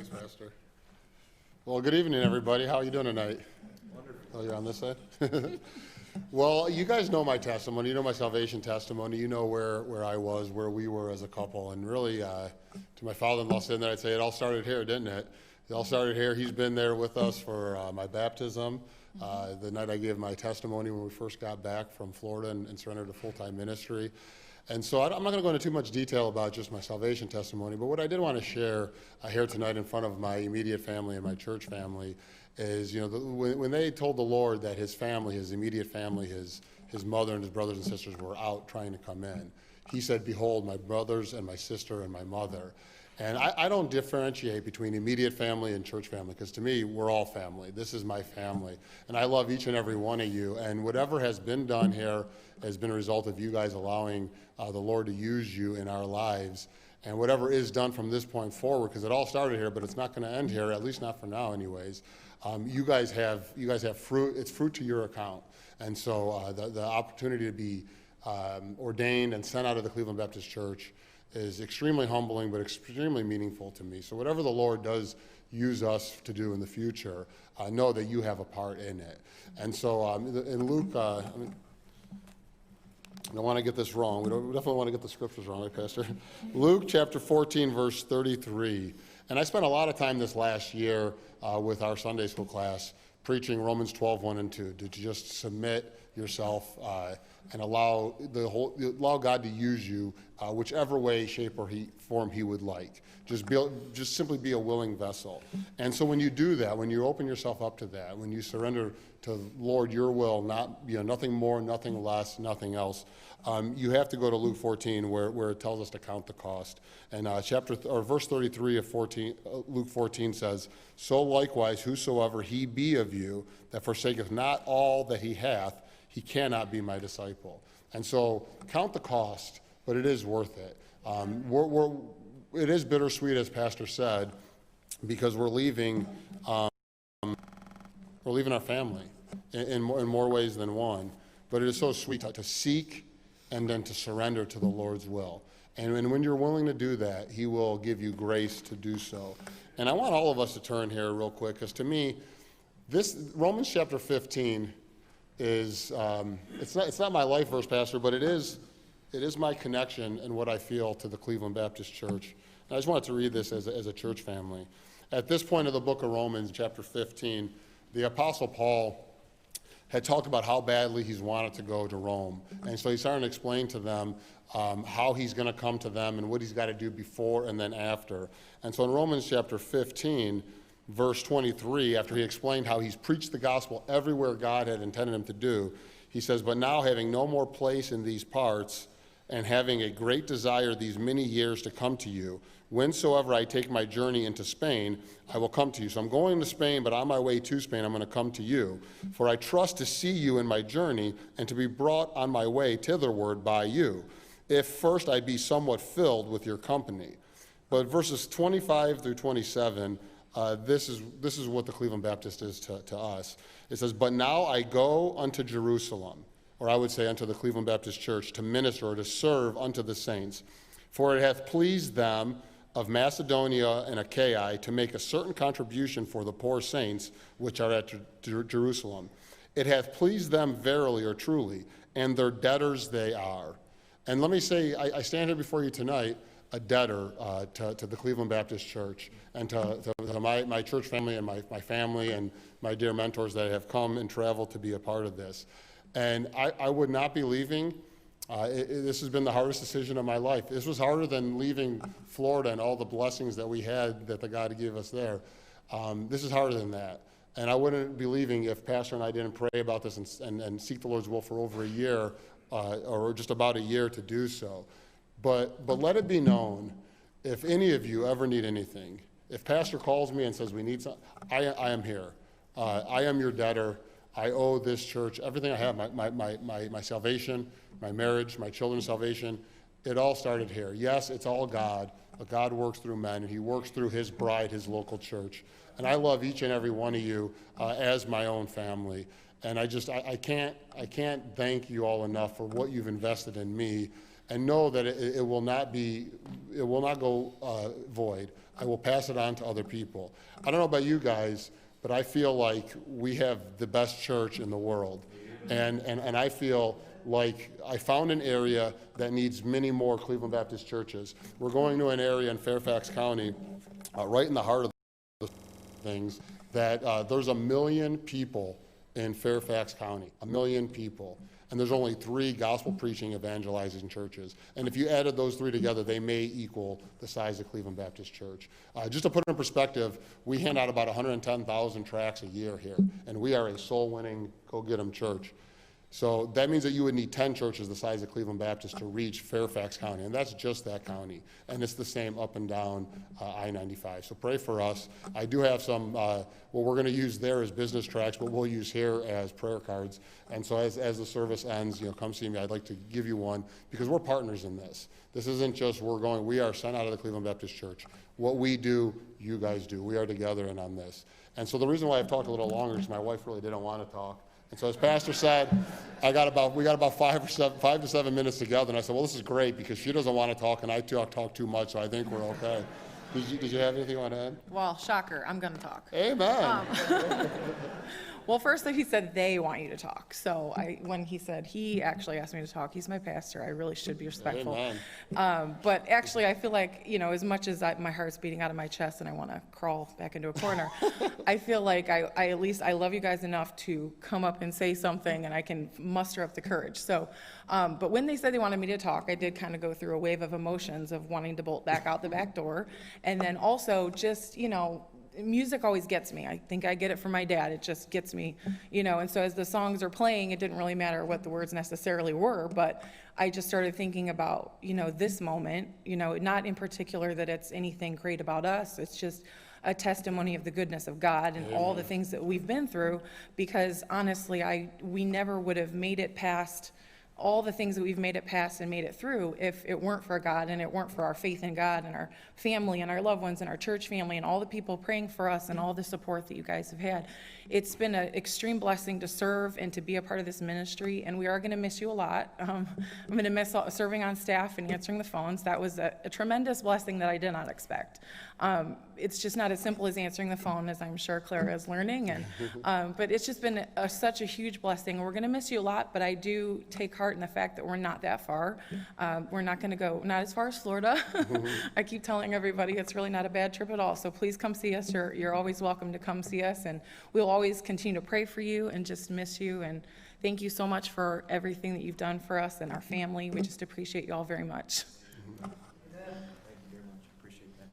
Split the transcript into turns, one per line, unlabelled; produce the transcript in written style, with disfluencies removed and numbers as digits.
Thanks, Pastor. Well, good evening, everybody. How are you doing tonight?
Wonderful.
Oh, you're on this side? Well, you guys know my testimony. You know my salvation testimony. You know where I was, where we were as a couple. And really, to my father-in-law sitting there, I'd say it all started here, didn't it? It all started here. He's been there with us for my baptism, the night I gave my testimony when we first got back from Florida and surrendered to full-time ministry. And so I'm not going to go into too much detail about just my salvation testimony, but what I did want to share here tonight in front of my immediate family and my church family is, when they told the Lord that his family, his immediate family, his mother and his brothers and sisters were out trying to come in, he said, "Behold, my brothers and my sister and my mother." And I don't differentiate between immediate family and church family, because to me, we're all family. This is my family. And I love each and every one of you. And whatever has been done here has been a result of you guys allowing the Lord to use you in our lives. And whatever is done from this point forward, because it all started here, but it's not going to end here, at least not for now anyways. You guys have fruit. It's fruit to your account. And so the opportunity to be ordained and sent out of the Cleveland Baptist Church is extremely humbling, but extremely meaningful to me. So whatever the Lord does use us to do in the future, know that you have a part in it. And so in Luke, I don't want to get this wrong. We definitely want to get the scriptures wrong, right, Pastor? Luke chapter 14, verse 33. And I spent a lot of time this last year with our Sunday school class preaching Romans 12, 1 and 2, to just submit yourself and allow God to use you whichever way, shape, or form he would like. Just simply be a willing vessel. And so when you do that, when you open yourself up to that, when you surrender to Lord, your will, nothing more, nothing less, nothing else, you have to go to Luke 14 where it tells us to count the cost. And verse 33 of Luke 14 says, "So likewise, whosoever he be of you that forsaketh not all that he hath, he cannot be my disciple." And so count the cost, but it is worth it. It is bittersweet, as Pastor said, because we're leaving our family in more ways than one. But it is so sweet to seek and then to surrender to the Lord's will. And when you're willing to do that, he will give you grace to do so. And I want all of us to turn here real quick, because to me, this Romans chapter 15 is, it's not my life verse, Pastor, but it is my connection and what I feel to the Cleveland Baptist Church. And I just wanted to read this as a church family. At this point of the book of Romans, chapter 15, the Apostle Paul had talked about how badly he's wanted to go to Rome. And so he's starting to explain to them how he's going to come to them and what he's got to do before and then after. And so in Romans chapter 15, verse 23, after he explained how he's preached the gospel everywhere God had intended him to do, he says, "But now having no more place in these parts, and having a great desire these many years to come to you, whensoever I take my journey into Spain, I will come to you." So I'm going to Spain, but on my way to Spain, I'm going to come to you. "For I trust to see you in my journey, and to be brought on my way thitherward by you, if first I be somewhat filled with your company." But verses 25 through 27, this is what the Cleveland Baptist is to us. It says, "But now I go unto Jerusalem," or I would say unto the Cleveland Baptist Church, "to minister or to serve unto the saints. For it hath pleased them of Macedonia and Achaia to make a certain contribution for the poor saints which are at Jerusalem. It hath pleased them verily or truly, and their debtors they are." And let me say, I stand here before you tonight a debtor to the Cleveland Baptist Church and to my church family and my family and my dear mentors that have come and traveled to be a part of this. And I would not be leaving. This has been the hardest decision of my life. This was harder than leaving Florida and all the blessings that we had that the God gave us there. This is harder than that. And I wouldn't be leaving if Pastor and I didn't pray about this and seek the Lord's will for over a year, or just about a year to do so. But let it be known, if any of you ever need anything, if Pastor calls me and says we need something, I am here. I am your debtor. I owe this church everything I have, my salvation, my marriage, my children's salvation. It all started here. Yes, it's all God, but God works through men, and he works through his bride, his local church. And I love each and every one of you as my own family. And I can't thank you all enough for what you've invested in me and know that it will not go void. I will pass it on to other people. I don't know about you guys, but I feel like we have the best church in the world. And I feel like I found an area that needs many more Cleveland Baptist churches. We're going to an area in Fairfax County, right in the heart of the things, that there's 1 million people in Fairfax County, 1 million people. And there's only 3 gospel preaching, evangelizing churches. And if you added those 3 together, they may equal the size of Cleveland Baptist Church. Just to put it in perspective, we hand out about 110,000 tracts a year here, and we are a soul-winning, go-get-'em church. So that means that you would need 10 churches the size of Cleveland Baptist to reach Fairfax County, and that's just that county. And it's the same up and down I-95. So pray for us. I do have some, what we're going to use there as business tracts, but we'll use here as prayer cards. And so as the service ends, come see me. I'd like to give you one, because we're partners in this. This isn't just we are sent out of the Cleveland Baptist Church. What we do, you guys do. We are together and on this. And so the reason why I've talked a little longer is my wife really didn't want to talk. And so as Pastor said, we got about 5 to 7 minutes together, and I said, well, this is great, because she doesn't want to talk, and I talk too much, so I think we're okay. Did you have anything you want to add?
Well, shocker, I'm going to talk.
Amen.
Well, first he said they want you to talk. So when he said he actually asked me to talk, he's my pastor. I really should be respectful.
Amen.
But actually, I feel like, as much as my heart's beating out of my chest and I want to crawl back into a corner, I feel like I love you guys enough to come up and say something, and I can muster up the courage. So, but when they said they wanted me to talk, I did kind of go through a wave of emotions of wanting to bolt back out the back door. And then also just, music always gets me. I think I get it from my dad. It just gets me, and so as the songs are playing, it didn't really matter what the words necessarily were, but I just started thinking about, this moment, not in particular that it's anything great about us. It's just a testimony of the goodness of God and all the things that we've been through, because honestly, we never would have made it past all the things that we've made it past and made it through if it weren't for God and it weren't for our faith in God and our family and our loved ones and our church family and all the people praying for us and all the support that you guys have had. It's been an extreme blessing to serve and to be a part of this ministry, and we are going to miss you a lot. I'm going to miss serving on staff and answering the phones. That was a tremendous blessing that I did not expect. It's just not as simple as answering the phone, as I'm sure Clara is learning, but it's just been such a huge blessing. We're going to miss you a lot, but I do take heart in the fact that we're not that far. We're not going to go, not as far as Florida. I keep telling everybody it's really not a bad trip at all, so please come see us. You're always welcome to come see us, and we'll always continue to pray for you and just miss you, and thank you so much for everything that you've done for us and our family. We just appreciate you all very much.